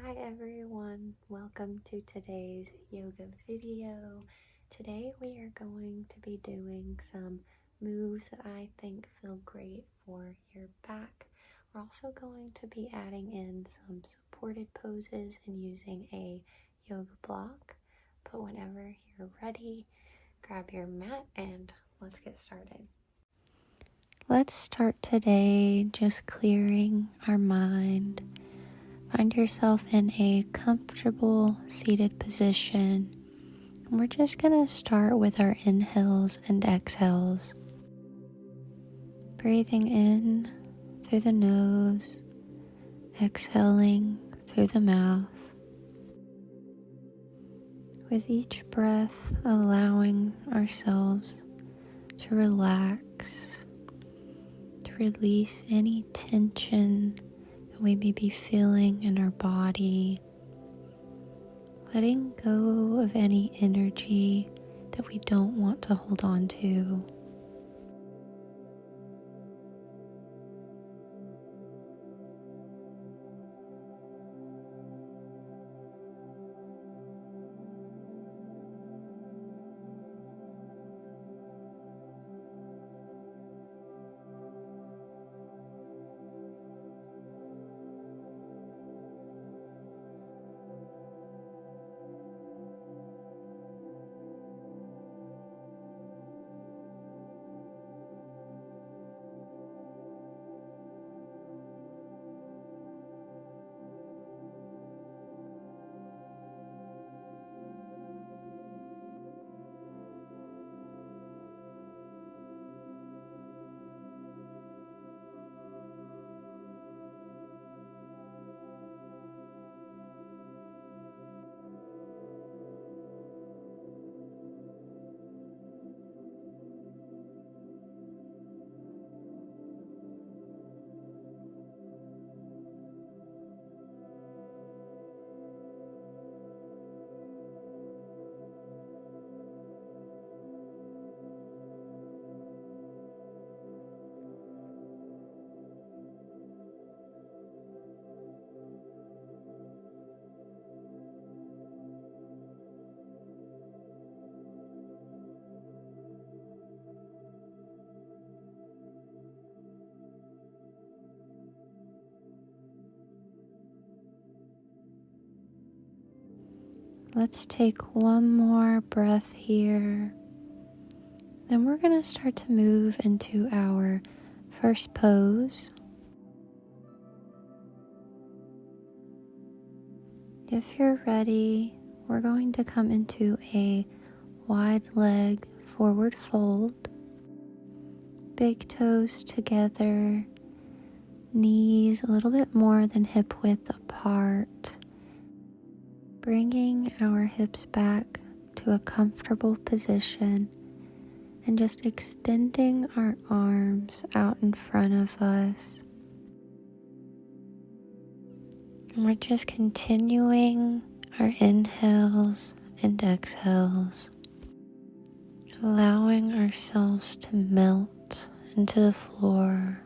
Hi everyone, welcome to today's yoga video. Today we are going to be doing some moves that I think feel great for your back. We're also going to be adding in some supported poses and using a yoga block. But whenever you're ready, grab your mat and let's get started. Let's start today just clearing our mind. Find yourself in a comfortable seated position. And we're just going to start with our inhales and exhales. Breathing in through the nose, exhaling through the mouth. With each breath, allowing ourselves to relax, to release any tension that we may be feeling in our body. Letting go of any energy that we don't want to hold on to. Let's take one more breath here. Then we're going to start to move into our first pose. If you're ready, we're going to come into a wide leg forward fold. Big toes together, knees a little bit more than hip width apart. Bringing our hips back to a comfortable position and just extending our arms out in front of us. And we're just continuing our inhales and exhales, allowing ourselves to melt into the floor.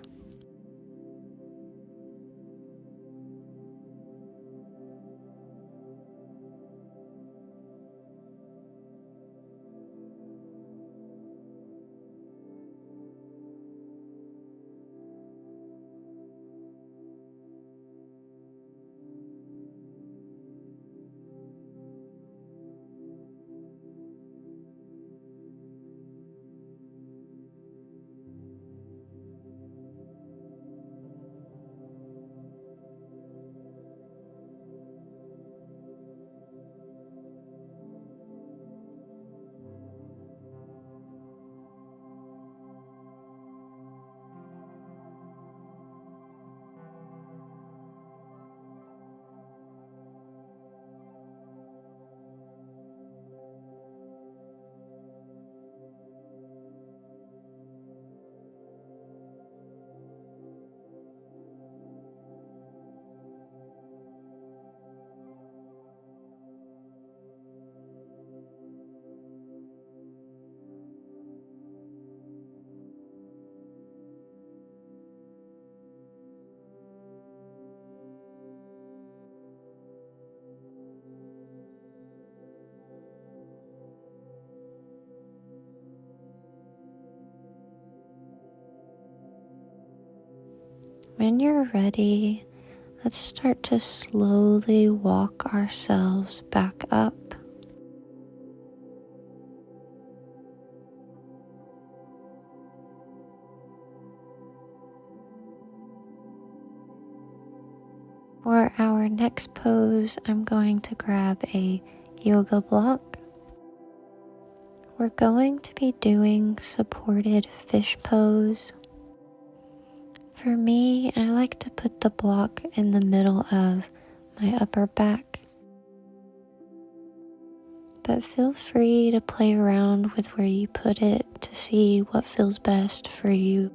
When you're ready, let's start to slowly walk ourselves back up. For our next pose, I'm going to grab a yoga block. We're going to be doing supported fish pose. For me, I like to put the block in the middle of my upper back. But feel free to play around with where you put it to see what feels best for you.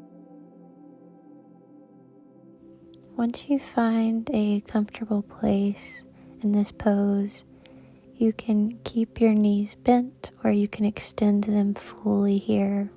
Once you find a comfortable place in this pose, you can keep your knees bent or you can extend them fully here.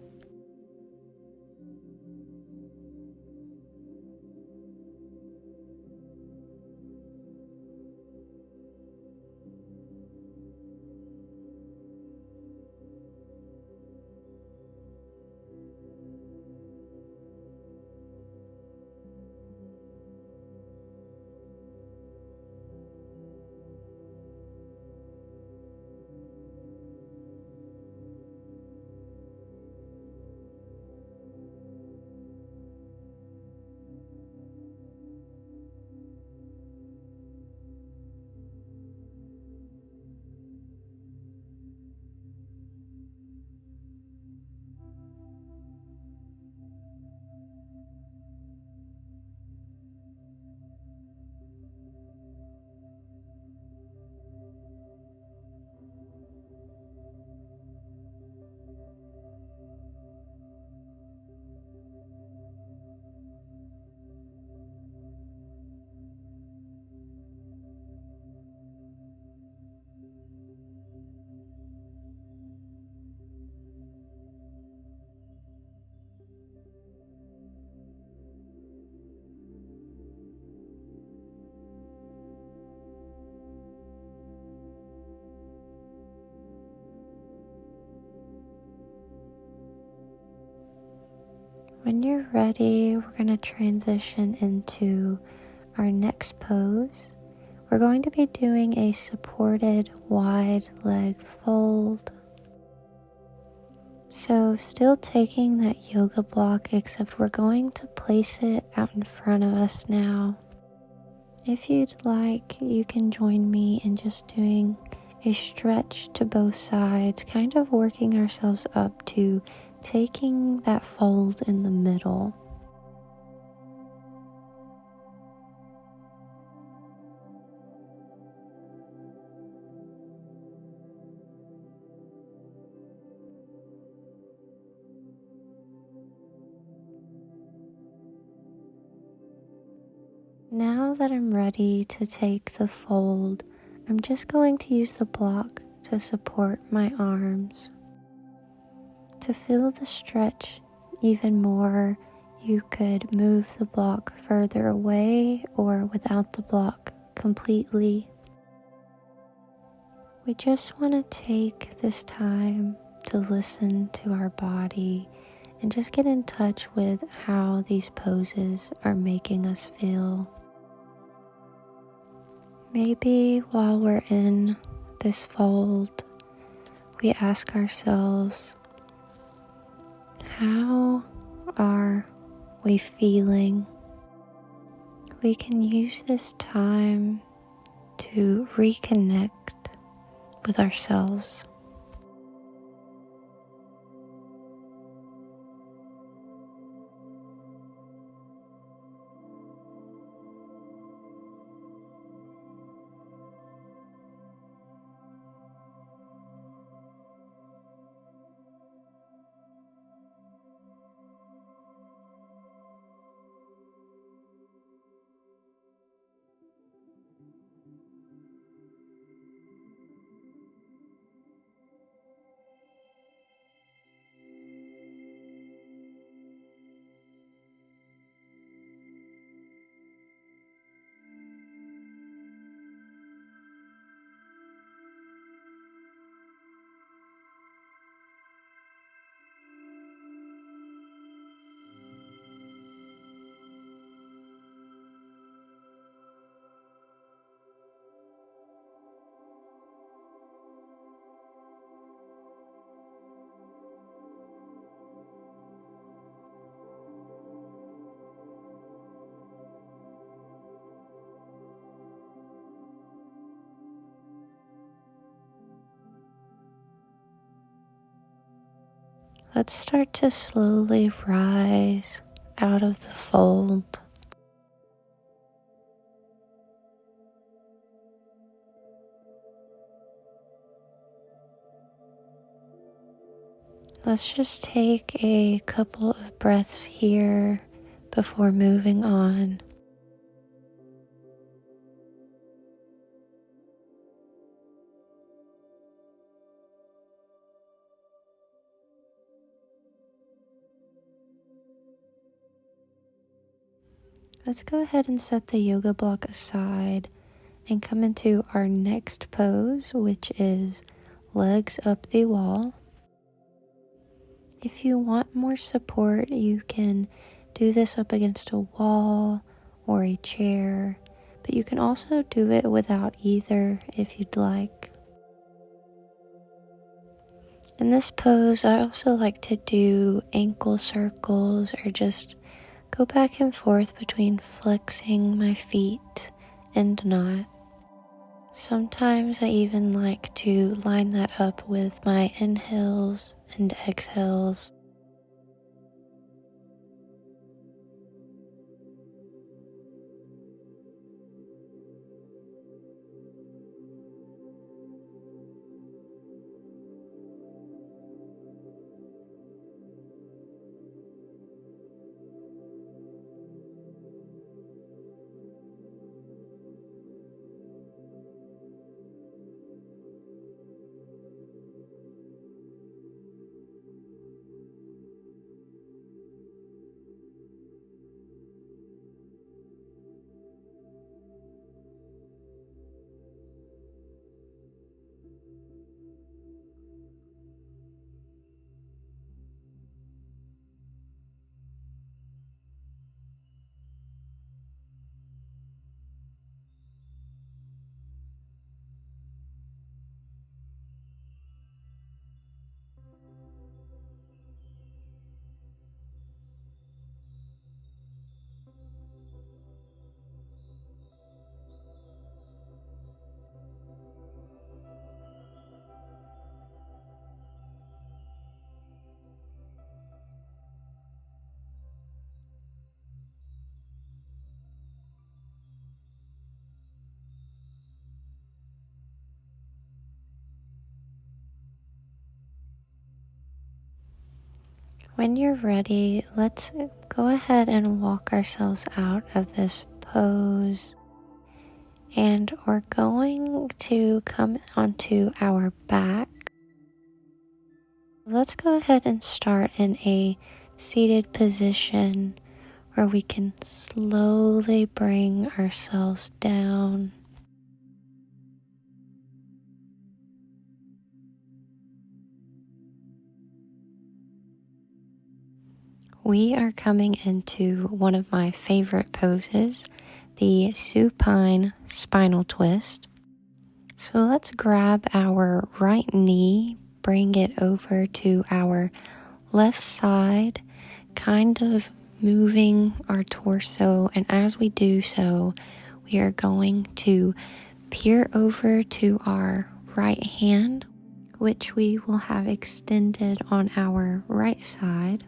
When you're ready, we're going to transition into our next pose. We're going to be doing a supported wide leg fold. So still taking that yoga block, except we're going to place it out in front of us now. If you'd like, you can join me in just doing a stretch to both sides, kind of working ourselves up to taking that fold in the middle. Now that I'm ready to take the fold, I'm just going to use the block to support my arms. To feel the stretch even more, you could move the block further away or without the block completely. We just want to take this time to listen to our body and just get in touch with how these poses are making us feel. Maybe while we're in this fold, we ask ourselves, how are we feeling? We can use this time to reconnect with ourselves. Let's start to slowly rise out of the fold. Let's just take a couple of breaths here before moving on. Let's go ahead and set the yoga block aside and come into our next pose, which is legs up the wall. If you want more support, you can do this up against a wall or a chair, but you can also do it without either if you'd like. In this pose, I also like to do ankle circles or just go back and forth between flexing my feet and not. Sometimes I even like to line that up with my inhales and exhales. When you're ready, let's go ahead and walk ourselves out of this pose. And we're going to come onto our back. Let's go ahead and start in a seated position where we can slowly bring ourselves down. We are coming into one of my favorite poses, the supine spinal twist. So let's grab our right knee, bring it over to our left side, kind of moving our torso. And as we do so, we are going to peer over to our right hand, which we will have extended on our right side.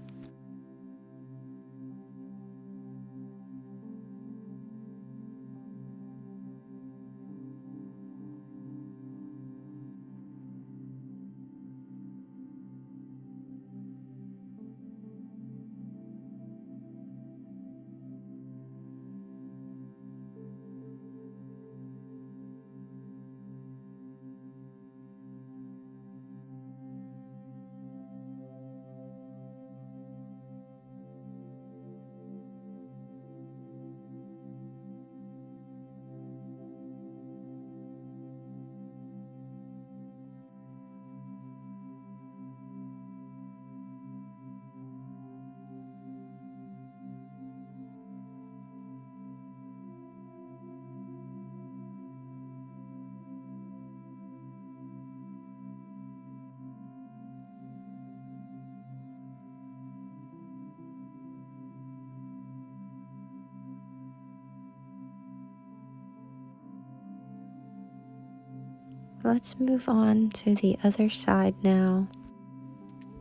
Let's move on to the other side now.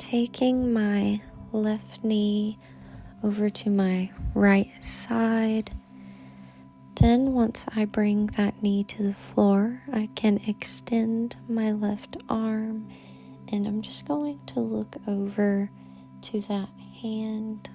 taking my left knee over to my right side. Then once I bring that knee to the floor, I can extend my left arm, and I'm just going to look over to that hand.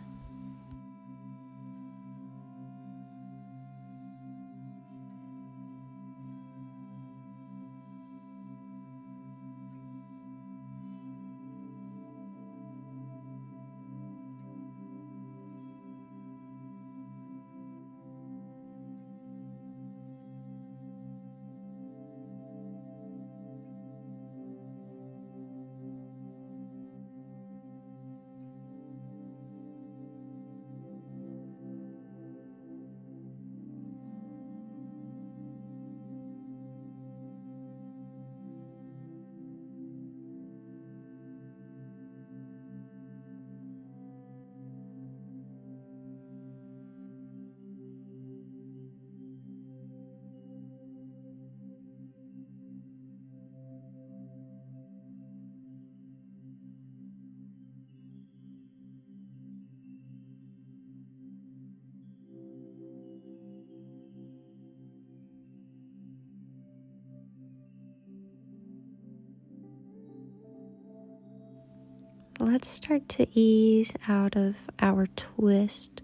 Let's start to ease out of our twist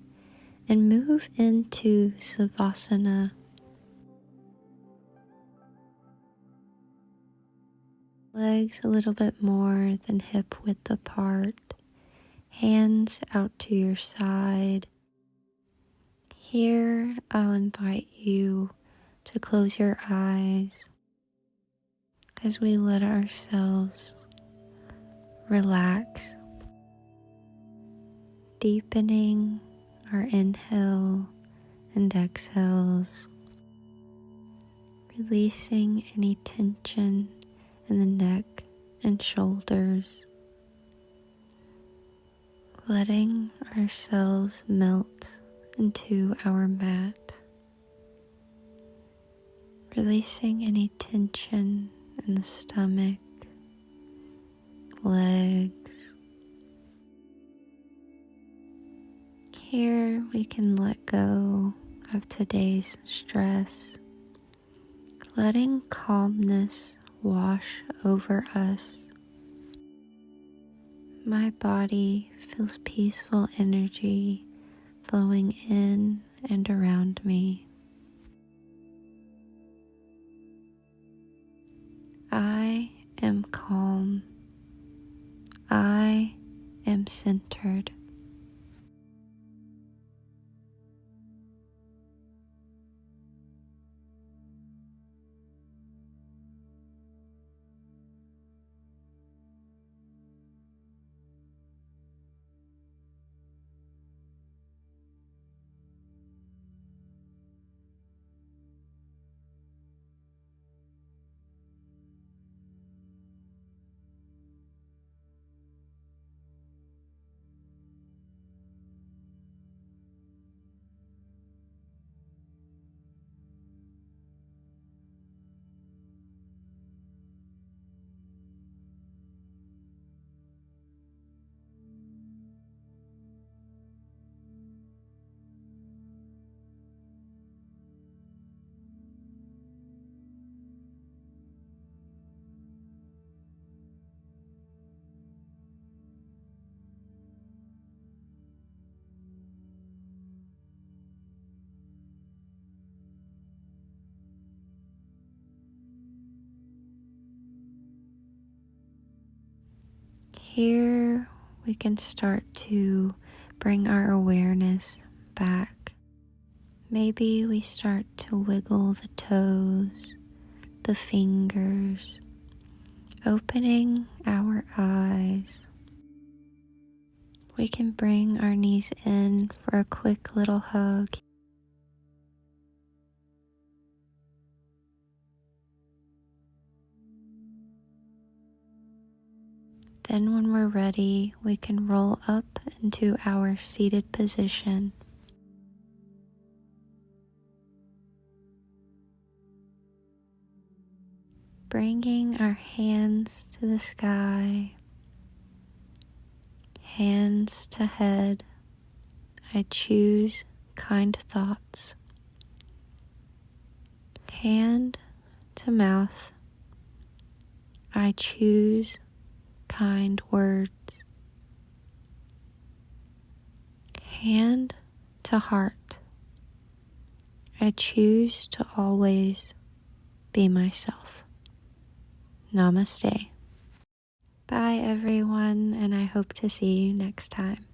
and move into Savasana. Legs a little bit more than hip width apart, hands out to your side. Here, I'll invite you to close your eyes as we let ourselves relax, deepening our inhale and exhales, releasing any tension in the neck and shoulders, letting ourselves melt into our mat, releasing any tension in the stomach, legs. Here we can let go of today's stress, letting calmness wash over us. My body feels peaceful energy flowing in and around me. I am calm. I am centered. Here we can start to bring our awareness back. Maybe we start to wiggle the toes, the fingers, opening our eyes. We can bring our knees in for a quick little hug. Then when we're ready, we can roll up into our seated position. Bringing our hands to the sky, Hands to head, I choose kind thoughts. Hand to mouth, I choose kind words. Hand to heart, I choose to always be myself. Namaste. Bye everyone, and I hope to see you next time.